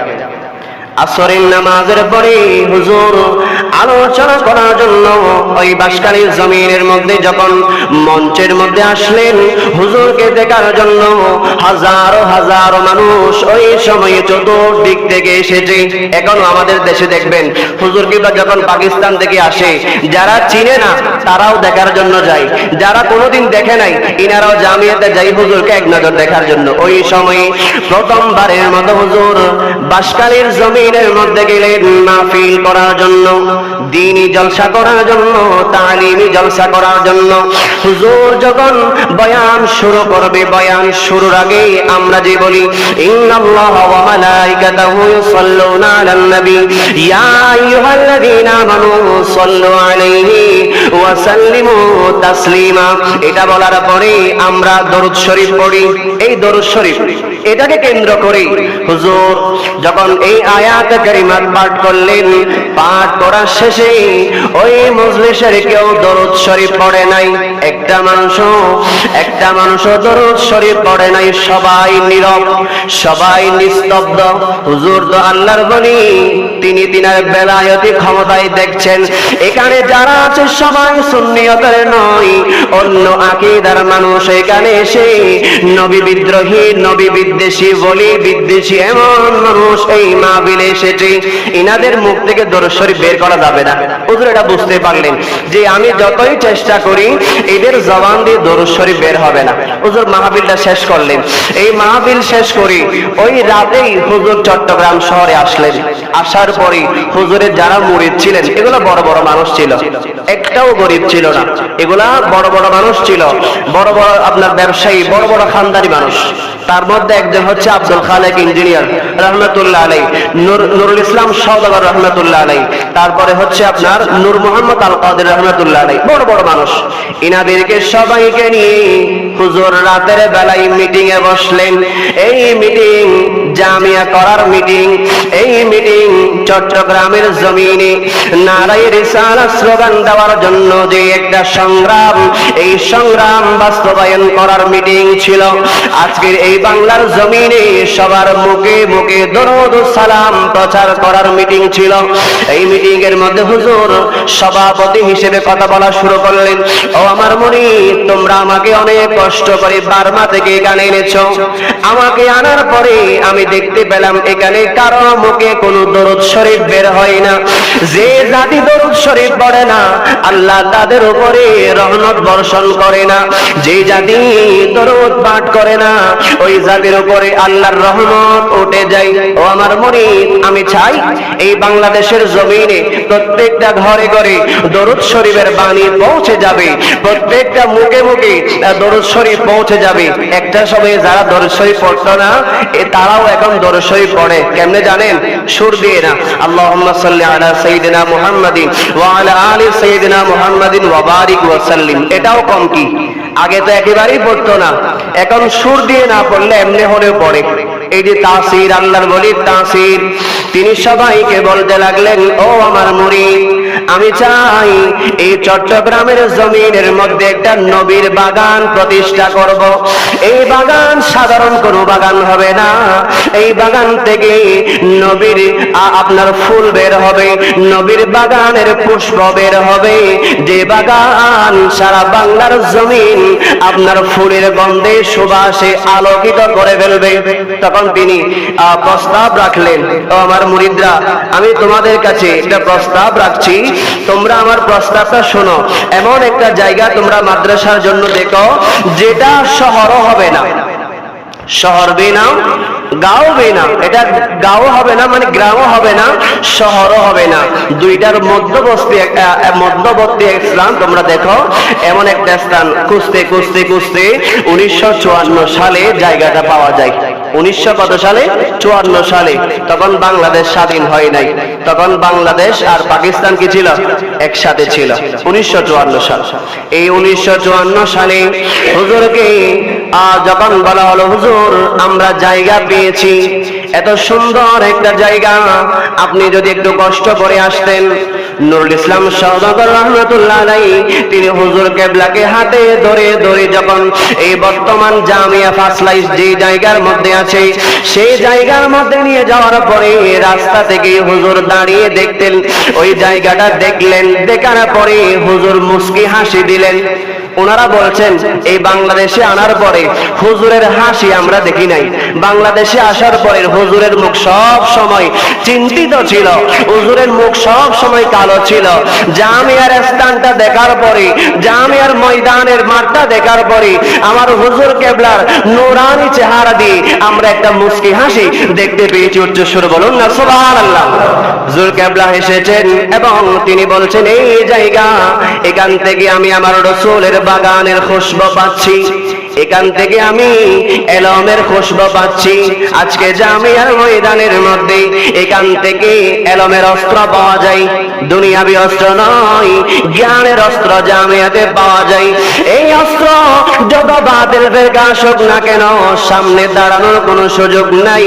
আসরের নামাজের পরে হুজুর আলোচনা করার জন্য ওই বাসখালীর জমিনের মধ্যে যখন মঞ্চের মধ্যে আসলেন, হুজুরকে দেখার জন্য হাজারো হাজারো মানুষ ওই সময়ে চতুর্দিক থেকে এসেছে। এখনো আমাদের দেশে দেখবেন হুজুরকে যখন পাকিস্তান থেকে আসে, যারা চিনে না তারাও দেখার জন্য যায়, যারা কোনোদিন দেখে নাই ইনারাও জামিয়াতে যাই হুজুরকে এক নজর দেখার জন্য। ওই সময়ে প্রথমবারের মতো হুজুর বাসখালীর জমিনের মধ্যে গেলেন মাহফিল করার জন্য, দ্বীনি জলসা করার জন্য, তালিমি জলসা করার জন্য। হুজুর যখন বয়ান শুরু করবে, বয়ান শুরুর আগে আমরা যে বলি ইন্নাল্লাহা ওয়া মালাইকাতাহু ইউসাল্লুনা আলান নবী ইয়া আইয়ুহাল্লাযীনা আমানু সাল্লু আলাইহি ওয়া সাল্লিমু তাসলিমা, এটা বলার পরে আমরা দরুদ শরীফ পড়ি। এই দরুদ শরীফ এটাকে কেন্দ্র করে হুজুর যখন এই আয়াত কারিমা পাঠ করলেন, পাঠ করার শেষে ওই মজলিসের কেউ দরুদ শরীফ পড়ে নাই, একটা মানুষও দরুদ শরীফ পড়ে নাই। সবাই নীরব, সবাই নিস্তব্ধ। হুজুর তো আল্লাহর বলি, তিনি তিনার বেলায়েতি ক্ষমতায় দেখছেন এখানে যারা আছে সবাই সুন্নিয়তের নয়, অন্য আকীদার মানুষ এখানে এসে নবী বিদ্রোহী, নবী বিদ্বেষী, বলি বিদ্বেষী এমন মানুষ এই মাহফিলে এসেছে, ইনাদের মুখ থেকে দরুদ শরীফ বের করা যাবে না। হুজুর এটা বুঝতে পারলেন যে আমি যতই চেষ্টা করি এদের জবান দিয়ে দরুদ শরীফ বের হবে না। হুজুর মাহফিলটা শেষ করলেন। এই মাহফিল শেষ করি ওই রাতেই হুজুর চট্টগ্রাম শহরে আসলেন। আসার পরে হুজুরের যারা মুরিদ ছিলেন এগুলো বড় বড় মানুষ ছিল, একটাও গরিব ছিল না, এগুলা বড় বড় মানুষ ছিল, বড় বড় আপনার ব্যবসায়ী, বড় বড় খানদানি মানুষ। তার মধ্যে একজন হচ্ছে আব্দুল খালেক ইঞ্জিনিয়ার রহমতুল্লাহ আলাই, নুরুল ইসলাম সওদাগর রহমতুল্লাহ আলাই, তারপরে হচ্ছে আপনার নূর মোহাম্মদ আল কাদের রহমতুল্লাহ আলাই, বড় বড় মানুষ। ইনাদেরকে সবাইকে নিয়ে হুজুর রাতের বেলায় মিটিং এ বসলেন। এই মিটিং জামিয়া করার মিটিং, এই মিটিং চট্টগ্রামের জমিনে নারায়ে রিসালাত স্লোগান দেওয়ার জন্য যে একটা সংগ্রাম, এই সংগ্রাম বাস্তবায়ন করার মিটিং ছিল। আজকের এই বাংলার জমিনে সবার মুখে মুখে দরুদ ও সালাম প্রচার করার মিটিং ছিল। এই মিটিং এর মধ্যে হুজুর সভাপতি হিসেবে কথা বলা শুরু করলেন। ও আমার মুরিদ, তোমরা আমাকে অনেক কষ্ট করে বার্মা থেকে এখানে এনেছো, আমাকে আনার পরে আমি দেখতে পেলাম এখানে কারো মুখে কোনো দরুদ শরীফ বের হয় না। যে জাতি দরুদ শরীফ পড়ে না আল্লাহ তাদের উপরে রহমত বর্ষণ করে না, যে জাতি দরুদ পাঠ করে না ওই জাতির উপরে আল্লাহর রহমত উঠে যায়। ও আমার মুরিদ, আমি চাই এই বাংলাদেশের জমিনে প্রত্যেকটা ঘরে ঘরে দরুদ শরীফের বাণী পৌঁছে যাবে, প্রত্যেকটা মুখে মুখে দরুদ শরীফ পৌঁছে যাবে। একটা সময় যারা দরুদ শরীফ পড়তো না তারাও এখন দরুদ শরীফ পড়ে। কেমনে জানেন? সুর দিয়ে না, আল্লাহুম্মা সাল্লি আলা সাইয়্যিদিনা মুহাম্মাদিন ওয়া আলা আলি সাইয়্যিদিনা মুহাম্মাদিন ওয়া বারিক ওয়া সাল্লিম। এটাও কম কি? আগে তো একেবারেই পড়তো না, এখন সুর দিয়ে না পড়লে এমনি হলেও পড়ে। এই যে তাসির, আল্লাহর ওলির তাসির, তিনি সবাইকে বলতে লাগলেন, ও আমার মুরিদ, আমি চাই এই চট্টগ্রামের জমিনের মধ্যে একটা নবীর বাগান প্রতিষ্ঠা করব। এই বাগান সাধারণ কোনো বাগান হবে না, এই বাগান থেকে নবীর আপনার ফুল বের হবে, নবীর বাগানের পুষ্প বের হবে, যে বাগান সারা বাংলার জমিন আপনার ফুলের গন্ধে সুবাসে আলোকিত করে ফেলবে। তখন তিনি প্রস্তাব রাখলেন, ও আমার মুরিদরা, আমি তোমাদের কাছে একটা প্রস্তাব রাখছি, তোমরা আমার প্রস্তাবটা শোনো। এমন একটা জায়গা তোমরা মাদ্রাসার জন্য দেখো যেটা শহরও হবে না, শহর বে নাও, গাঁও বে নাও, এটা গাঁও হবে না মানে গ্রামও হবে না, শহরও হবে না, দুইটার মধ্যবর্তী স্থান তোমরা দেখো। এমন একটা স্থান খুঁজতে খুঁজতে খুঁজতে 1954 সালে জায়গাটা পাওয়া যায়। 1954 সালে, তখন বাংলাদেশ স্বাধীন হয় নাই, তখন বাংলাদেশ আর পাকিস্তান কি ছিল? একসাথে ছিল। 1954 সাল। এই 1954 সালে হুজুরকে যখন বলা হলো, হুজুর আমরা জায়গা পেয়েছি, এত সুন্দর একটা জায়গা, আপনি যদি একটু কষ্ট করে আসতেন। নুরুল ইসলাম সওদাগর রহমতুল্লাহ আলাইহি তিনি হুজুর কেবলাকে হাতে ধরে ধরে যখন এই বর্তমান জামিয়া ফাসলাইস যে জায়গার মধ্যে আছে সেই জায়গার মধ্যে নিয়ে যাওয়ার পরে রাস্তা থেকে হুজুর দাঁড়িয়ে দেখতেন, ওই জায়গাটা দেখলেন, দেখার পরে হুজুর মুস্কি হাসি দিলেন। ওনারা বলছেন এই বাংলাদেশে আনার পরে হুজুরের হাসি আমরা দেখি নাই, বাংলাদেশে আসার পরে হুজুরের মুখ সব সময় চিন্তিত ছিল, হুজুরের মুখ সব সময় কালো ছিল। জামিয়ার স্থানটা দেখার পরে, জামিয়ার ময়দানের মাঠটা দেখার পরে আমার হুজুর কেবলার নূরানি চেহারা দিয়ে আমরা একটা মুস্কি হাসি দেখতে পেয়েছি। উচ্চ সুরে বলুন না সুবহানাল্লাহ। হুজুর কেবলা এসেছেন এবং তিনি বলছেন, এই জায়গা, এখান থেকে আমি আমার রাসূলের বাগানের খুশবু পাচ্ছি, এখান থেকে আমি এলমের খুশবু পাচ্ছি। আজকে জামিয়ার ময়দানের মধ্যে এখান থেকে এলমের অস্ত্র পাওয়া যায়, দুনিয়াবি অস্ত্র নয়, জ্ঞানের অস্ত্র জামিয়াতে পাওয়া যায়। এই অস্ত্র যত বাতিল ফিরকা আসুক না কেন সামনে দাঁড়ানোর কোনো সুযোগ নাই।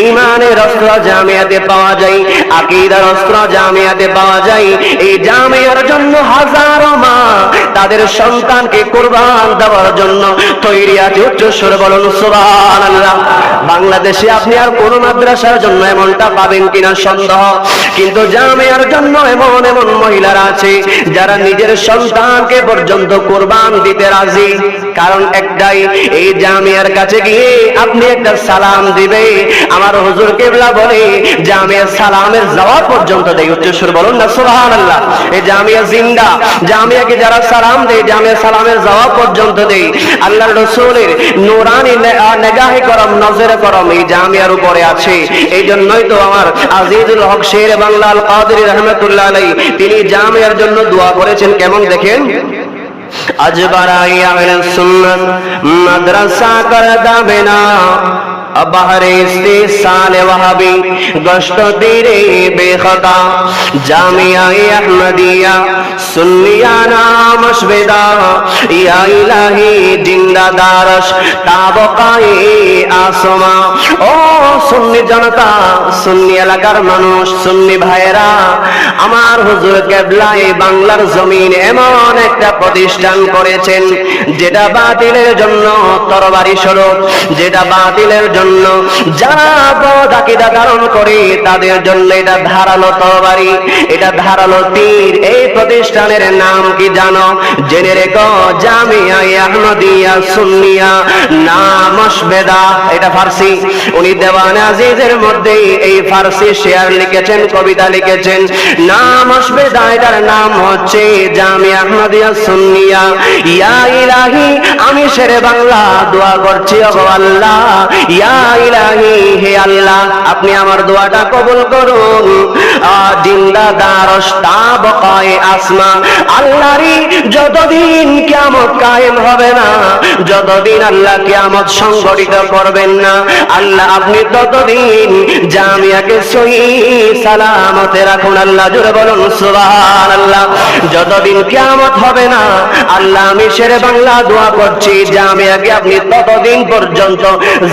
ইমানের অস্ত্র জামিয়াতে পাওয়া যায়, আকীদার অস্ত্র জামিয়াতে পাওয়া যায়। এই জামিয়ার জন্য হাজারো মা তাদের সন্তানকে কুরবান দেওয়ার জন্য তৈরি আছে। উচ্চ স্বরে বলুন সুবহানাল্লাহ। বাংলাদেশে আপনি আর কোন মাদ্রাসার জন্য এমনটা পাবেন কিনা সন্দেহ, কিন্তু জামিয়ার জন্য এমন এমন মহিলারা আছে যারা নিজের সন্তানকে পর্যন্ত কুরবান দিতে রাজি। কারণ একটাই, এই জামিয়ার কাছে গিয়ে আপনি একটা সালাম দিবে, আমার হুজুর কিবলা বলে জামিয়া সালামের জবাব পর্যন্ত দেয়। উচ্চ সুরে বলুন না সুবহানাল্লাহ। এই জামিয়া জিন্দা, জামিয়াকে যারা সালাম দেয় জামিয়া সালামের জবাব পর্যন্ত দেয়। আল্লাহর রাসূলের নূরানি নিগাহে করম, নজরে করম এই জামিয়ার উপরে আছে। এই জন্যই তো আমার আজিজুল হক শের বাংলা আল কাদেরী রাহমাতুল্লাহ আলাইহি তিনি জামিয়ার জন্য দোয়া করেছেন। কেমন দেখেন, আজ বারাই আহলে সুন্নাত মাদ্রাসা কর দাবেনা বাহরে ইস্তিসাল ওয়াহাবি গশত দিরে বেখতা জামিয়া আহমদিয়া সুন্নিয়া নাম মশবেদা ইয়া ইলাহি জিন্দা দারশ তাবকায়ে আসমা। ও সুন্নি জনতা, সুন্নি এলাকার মানুষ, সুন্নি ভাইরা, আমার হুজুর কিবলা এই বাংলার জমিন এমন একটা প্রতিষ্ঠান করেছেন যেটা বাতিলের জন্য তরবারি স্বরূপ, যেটা বাতিলের জন্য যারা বদ আকীদা ধারণ করে তাদের জন্য এটা ধারালো তরবারি, এটা ধারালো তীর। এই প্রতিষ্ঠানের নাম কি জানো? জেনে রেখো, জামিয়া আহমদিয়া সুন্নিয়া নাম মশবেদা। এটা ফার্সি। উনি দেওয়ানে আজিজের মধ্যে এই ফার্সি শেয়ার লিখেছেন, কবিতা লিখেছেন। নাম মশবেদা, এটার নাম হচ্ছে জামিয়া আহমদিয়া সুন্নিয়া। ইয়া ইলাহি, আমি শেরে বাংলা দোয়া করছি, ওগো আল্লাহ, ইয়া ইলাহি, হে আল্লাহ আপনি আমার দোয়াটা কবুল করুন। জিন্দা দারশ তাবকায়ে আসমা। আল্লাহরই যতদিন কিয়ামত কায়েম হবে না, যতদিন আল্লাহ কিয়ামত সংগঠিত করবেন না, আল্লাহ আপনি ততদিন জামিয়াকে সহিহ সালামতে রাখুন। আল্লাহ জোরে বলুন সুবহানাল্লাহ। যতদিন কিয়ামত হবে না, আল্লাহ আমি শেরে বাংলা দোয়া করছি জামিয়াকে আপনি ততদিন পর্যন্ত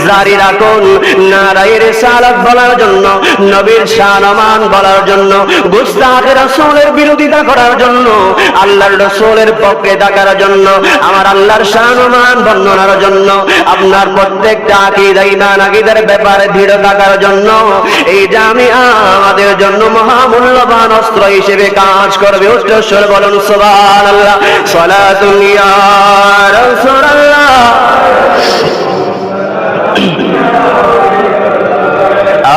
জারি রাখুন। নারায়ে রিসালাত বলার জন্য, নবীর শান-মান বলার জন্য, গুস্তাখে রাসূলের বিরোধিতা করার জন্য, আল্লাহর রাসূলের পক্ষে থাকার জন্য, আমার আল্লাহর শান-মান বর্ণনার জন্য, আপনার প্রত্যেকটা আকীদা ঈমান আকীদার ব্যাপারে দৃঢ় থাকার জন্য এই জামিয়া আমাদের জন্য মহামূল্যবান অস্ত্র হিসেবে কাজ করবে। উচ্চ স্বরে বলুন সুবহানাল্লাহ। সালাতুন ইয়া রাসূলুল্লাহ।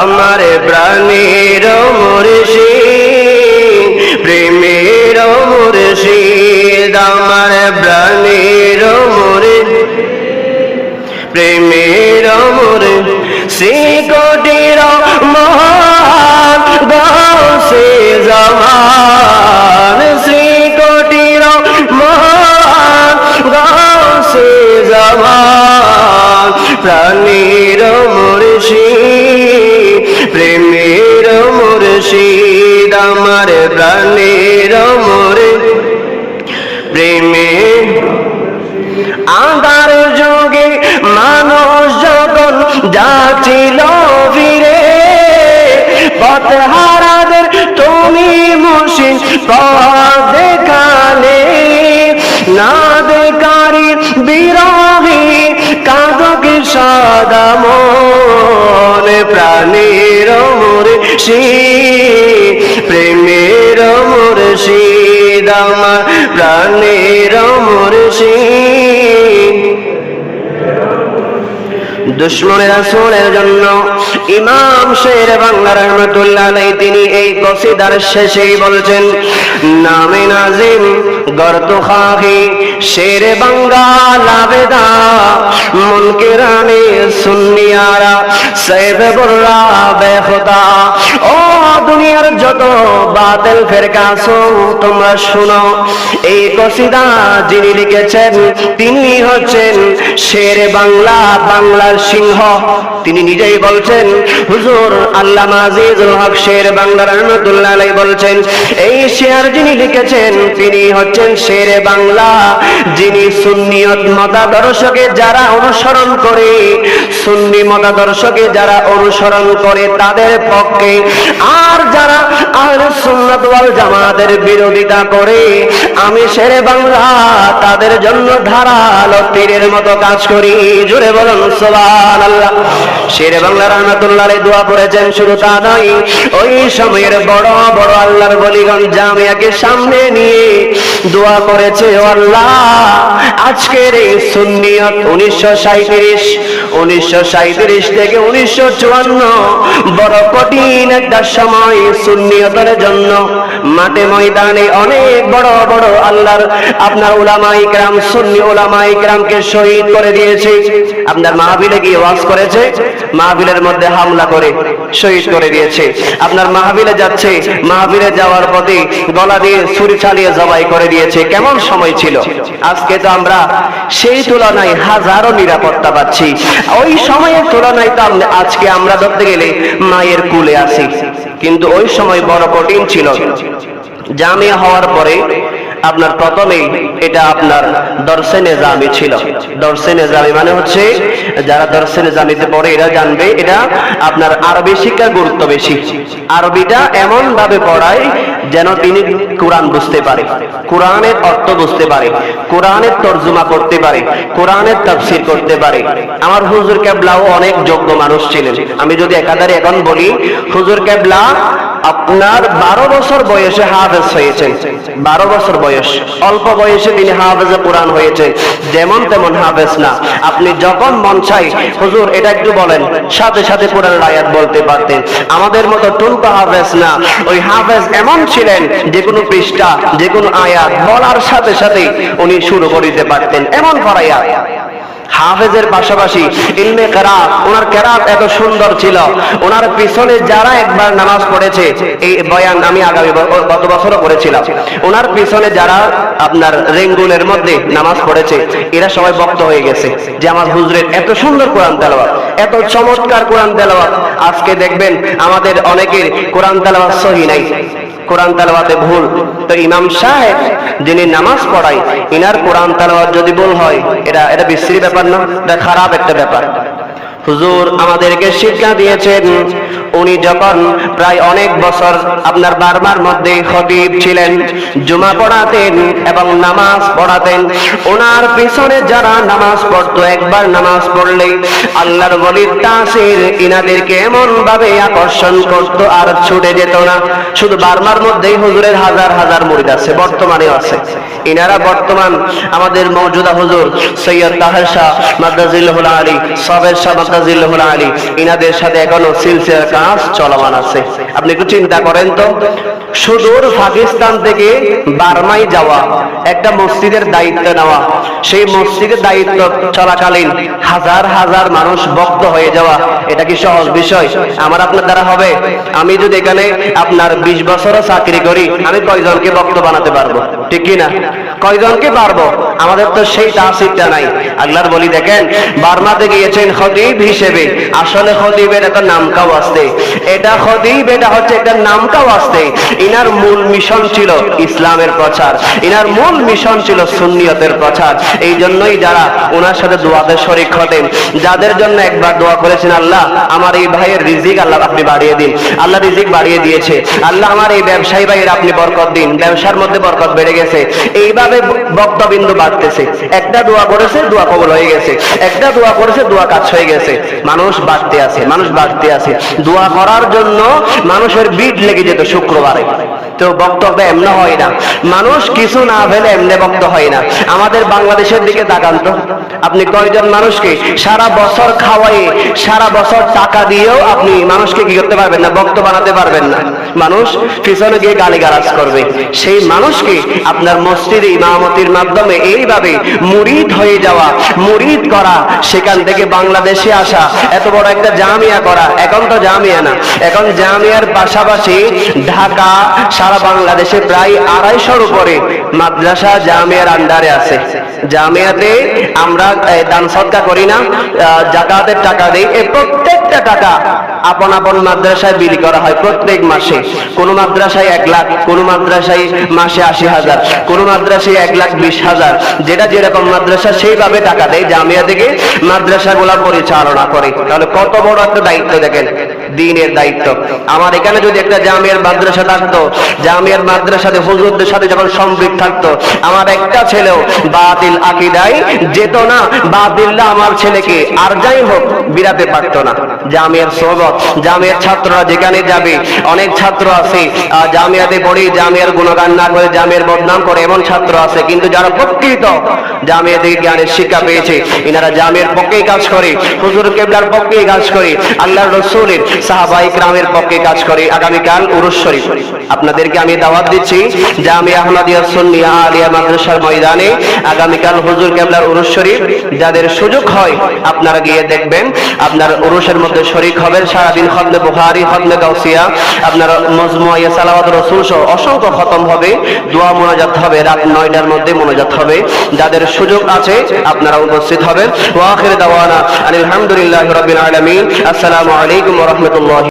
আমার প্রাণের মুর্শিদ, প্রেমের মুর্শিদ, আমার প্রাণের মুর্শিদ, প্রেমের মুর্শিদ, কোটির মহান গাউসে জামান, শ্রী কোটির মহান গাউসে জামান, প্রাণের মুর্শিদ, প্রেমের মুর্শিদ, আমার প্রাণের মুর্শিদ, প্রেমের। আধার যুগে মানুষ যখন যাচ্ছিল ফিরে, পথহারাদের তুমি মুর্শিদ পথ দেখালে, না দেখারি বিরহী কাঁদকে সাদা মনে, প্রাণের মুর্শিদ, প্রেমের মুর্শিদ, আমার প্রাণের মুর্শিদ। দুশমনে রাসূলের জন্য ইমাম শের বাংলা রাহমাতুল্লাহ আলাইহি তিনি এই কসিদার শেষেই বলছেন, নামে নাজিম গর্ত খাহি শের বাংলা লাবেদা, মুনকিরানে সুন্নিয়ারা সাইফ বর্রা বেখুদা। ও দুনিয়ার যত বাতিল ফিরকা আছো তোমরা শুনো, এই কসিদা যিনি লিখেছেন তিনি হচ্ছেন শেরে বাংলা, বাংলার সিংহ, তিনি নিজেই বলছেন, হুজুর আল্লামা আজিজুল হক শের বাংলা রহমাতুল্লাহ আলাইহি বলছেন, এই শের যিনি লিখেছেন তিনি হচ্ছেন শেরে বাংলা, যিনি সুন্নিয়ত মতাদর্শকে যারা অনুসরণ করে, সুন্নি মতাদর্শকে যারা অনুসরণ করে তাদের পক্ষে, আর যারা আহলে সুন্নাত ওয়াল জামাতের বিরোধিতা করে, আমি শেরে বাংলা তাদের জন্য ধারালো তীরের মতো কাজ করি। জোরে বলুন সুবহানাল্লাহ। শেরে বাংলা রহমাতুল্লাহ আলাইহি দোয়া করেছেন, শুধু তা নয়, ওই সময়ের বড় বড় আল্লাহর বলিগণ জামিয়াকে সামনে নিয়ে দোয়া করেছে, ও আল্লাহ আজকের এই সুন্নিয়ত 1937 থেকে 1954 বড় কঠিন একটা সময় সুন্নিয়তের জন্য মাঠে ময়দানে অনেক বড় বড় আল্লাহর আপনার উলামায়ে কেরাম, সুন্নি উলামায়ে কেরামকে শহীদ করে দিয়েছে। আপনার মাহফিলে গিয়ে ওয়াজ করেছে, মাহফিলের মধ্যে হামলা করে শহীদ করে দিয়েছে। আপনার মাহফিলে যাচ্ছে, মাহফিলে যাওয়ার পথে গলা দিয়ে ছুরি চালিয়ে জবাই করে দিয়েছে। কেমন সময় ছিল! আজকে তো আমরা সেই তুলনায় হাজারো নিরাপত্তা পাচ্ছি। ওই সময়ের তুলনায় তো আজকে আমরা ধরতে গেলে মায়ের কুলে আছি, কিন্তু ওই সময় বড় কঠিন ছিল। জামিয়া হওয়ার পরে আপনার প্রথমেই এটা আপনার দরসে নিজামি ছিল। দরসে নিজামি মানে হচ্ছে যারা দরসে নিজামিতে পড়ে এরা জানবে, এটা আপনার আরবি শিক্ষার গুরুত্ব বেশি। আরবিটা এমন ভাবে পড়ায় যেন তিনি কোরআন বুঝতে পারে, কোরআনের অর্থ বুঝতে পারে, কোরআনের তর্জমা করতে পারে, কোরআনের তাফসীর করতে পারে। আমার হুজুর কেবলাও অনেক যোগ্য মানুষ ছিলেন। আমি যদি একাধারে এখন বলি, হুজুর কেবলা আপনার 12 বছর বয়সে হাফেজ হয়েছেন। 12 বছর বয়স, অল্প বয়সে তিনি হাফেজে কোরআন হয়েছেন। যেমন তেমন হাফেজ না, আপনি যখন মন চাই হুজুর এটা একটু বলেন, সাথে সাথে কোরআনের আয়াত বলতে পারতেন। আমাদের মতো টুনকা হাফেজ না, ওই হাফেজ এমন ছিলেন যে কোনো পৃষ্ঠা, যে কোনো আয়াত বলার সাথে সাথে উনি শুরু করে দিতে পারতেন, এমন পড়াইয়া। হাফেজের পাশাপাশি ইলমে কেরাত, ওনার কেরাত এত সুন্দর ছিল। ওনার পিছনে যারা একবার নামাজ পড়েছে, এই বয়ান আমি গত বছরও করেছিলাম, ওনার পিছনে যারা আপনার রেঙ্গুনের মধ্যে নামাজ পড়েছে এরা সবাই বক্ত হয়ে গেছে যে আমার হুজুরের এত সুন্দর কোরআন তেলাওয়াত, এত চমৎকার কোরআন তেলাওয়াত। আজকে দেখবেন আমাদের অনেকের কোরআন তেলাওয়াত সহি নাই, কোরআন তেলাওয়াতে ভুল। তো ইমাম সাহেব যিনি নামাজ পড়ায়, ইনার কোরআন তেলাওয়াত যদি ভুল হয়, এটা বিশ্রী ব্যাপার না, এটা খারাপ একটা ব্যাপার। হুজুর আমাদেরকে শিক্ষা দিয়েছেন, উনি যখন প্রায় অনেক বছর আপনার বার্মার মধ্যে খতিব ছিলেন, জুমা পড়াতেন এবং নামাজ পড়াতেন। ওনার পিছনে যারা নামাজ পড়তো, একবার নামাজ পড়লেই আল্লাহর ওলির তাসির ইনাদেরকে এমন ভাবে আকর্ষণ করতো আর ছুটে যেত না। শুধু বার্মার মধ্যেই হুজুরের হাজার হাজার মুরিদ আছে, বর্তমানেও আছে। ইনারা বর্তমান আমাদের মওজুদা হুজুর সৈয়দ তাহের শাহ মাদ্দাজিল্লাহুল আলী, সাবের শাহ মাদ্দাজিল্লাহুল আলী, ইনাদের সাথে এখনো সিলসিলার কাজ চলমান আছে। আপনি একটু চিন্তা করেন তো, সুদূর পাকিস্তান থেকে বার্মায় যাওয়া, একটা মসজিদের দায়িত্ব নেওয়া, সেই মসজিদের দায়িত্ব চলাকালীন হাজার হাজার মানুষ বক্ত হয়ে যাওয়া, এটা কি সহজ বিষয়? আমার আপনার দ্বারা হবে? আমি যদি এখানে আপনার 20 বছরও চাকরি করি, আমি কয়জনকে বক্ত বানাতে পারবো? ঠিক কি না? কয়জনকে পারবো? আমাদের তো সেই তাসিরটা নাই। আল্লাহর বলি দেখেন, বার্মাতে গিয়েছেন খতিব হিসেবে। আসলে খতিবের একটা নামকাও আসতে, এটা খতিব, এটা হচ্ছে একটা নামকাও আসতে। ইনার মূল মিশন ছিল ইসলামের প্রচার, ইনার মূল মিশন ছিল সুন্নিয়তের প্রচার। এই জন্যই যারা ওনার সাথে দোয়াতে শরীক হতেন, যাদের জন্য একবার দোয়া করেছেন, আল্লাহ আমার এই ভাইয়ের রিজিক আল্লাহ আপনি বাড়িয়ে দিন, আল্লাহ রিজিক বাড়িয়ে দিয়েছে। আল্লাহ আমার এই ব্যবসায়ী ভাইয়ের আপনি বরকত দিন, ব্যবসার মধ্যে বরকত বেড়ে গেছে। এইভাবে বক্তবিন্দু বাড়তেছে। একটা দোয়া করেছে, দোয়া কবুল হয়ে গেছে, একটা দোয়া করেছে, দোয়া কাজ হয়ে গেছে। মানুষ বাড়তে আছে, মানুষ বাড়তে আছে। দোয়া করার জন্য মানুষের বিট লেগে যেত শুক্রবারে। তো বক্তব্য এমন হয় না, মানুষ কিছু না পেলে এমনি বক্ত হয় না। আমাদের বাংলাদেশের দিকে তাকান তো, আপনি কয়জন মানুষকে সারা বছর খাওয়াই, সারা বছর টাকা দিয়েও আপনি মানুষকে কি করতে পারবেন না? বক্ত বানাতে পারবেন না। মানুষ পিছনে গিয়ে গালিগালাজ করবে। সেই মানুষকে আপনার মসজিদে ইমামতির মাধ্যমে এইভাবে মুরিদ হয়ে যাওয়া, মুরিদ করা, সেখান থেকে বাংলাদেশে আসা, এত বড় একটা জামিয়া করা। এখন তো জামিয়া না, এখন জামিয়ার পাশাপাশি ঢাকা, সারা বাংলাদেশে প্রায় 250-র উপরে মাদ্রাসা জামিয়ার আন্ডারে আছে। জামিয়াতে আমরা দান সদকা করি না, যাকাতের টাকা দেই। এই প্রত্যেকটা টাকা আপন আপন মাদ্রাসায় বিলি করা হয় প্রত্যেক মাসে। কোন মাদ্রাসায় 1 লাখ, কোন মাদ্রাসায় মাসে 80,000, কোন মাদ্রাসায় 1,20,000, যেটা যেরকম মাদ্রাসা সেইভাবে টাকা দেয় জামিয়া থেকে মাদ্রাসাগুলা পরিচালনা করে। তাহলে কত বড় একটা দায়িত্ব দেখেন, দ্বীনের দায়িত্ব। আমার এখানে যদি একটা জামিয়ার মাদ্রাসা থাকতো, জামিয়ার মাদ্রাসাতে হুজুরদের সাথে যখন সম্পৃক্ত থাকতো, আমার একটা ছেলেও বাতিল আকীদায় যেত না, বাতিলরা আমার ছেলেকে আর যাই হোক বিরাতে পারতো না। জামিয়ার সোহবত, জামিয়ার ছাত্ররা যেখানে যাবে, অনেক ছাত্র আছে জামিয়াতে পড়ে জামিয়ার গুণগান না করে জামিয়ার বদনাম করে, এমন ছাত্র আছে। কিন্তু যারা প্রকৃত জামিয়া থেকে জ্ঞানের শিক্ষা পেয়েছে, এনারা জামিয়ার পক্ষেই কাজ করে, হুজুর কেবলার পক্ষেই কাজ করে, আল্লাহর রাসূলের সাহাবা ইকরামের পক্ষে কাজ করে। আগামীকাল উরুস শরীফ, আপনাদেরকে আমি দাওয়াত দিচ্ছি জামিয়া আহমদিয়া সুন্নিয়া আলিয়া মাদ্রাসার ময়দানে আগামীকাল হুজুর কেবলার উরুস শরীফ। যাদের সুযোগ হয় আপনারা গিয়ে দেখবেন, আপনার উরুসের মধ্যে শরীক হবেন। সারাদিন খতমে বুখারী, খতমে গাউসিয়া, আপনার মজমুয়া সালাওয়াত রাসূল সহ অসংখ্য খতম হবে, দোয়া মুনাজাত হবে, রাত 9টার মধ্যে মুনাজাত হবে। যাদের সুযোগ আছে আপনারা উপস্থিত হবেন। ওয়া আখির দাওয়ানা আলহামদুলিল্লাহি রাব্বিল আলামিন। আসসালামু আলাইকুম ওয়া রাহমাতুল্লাহ।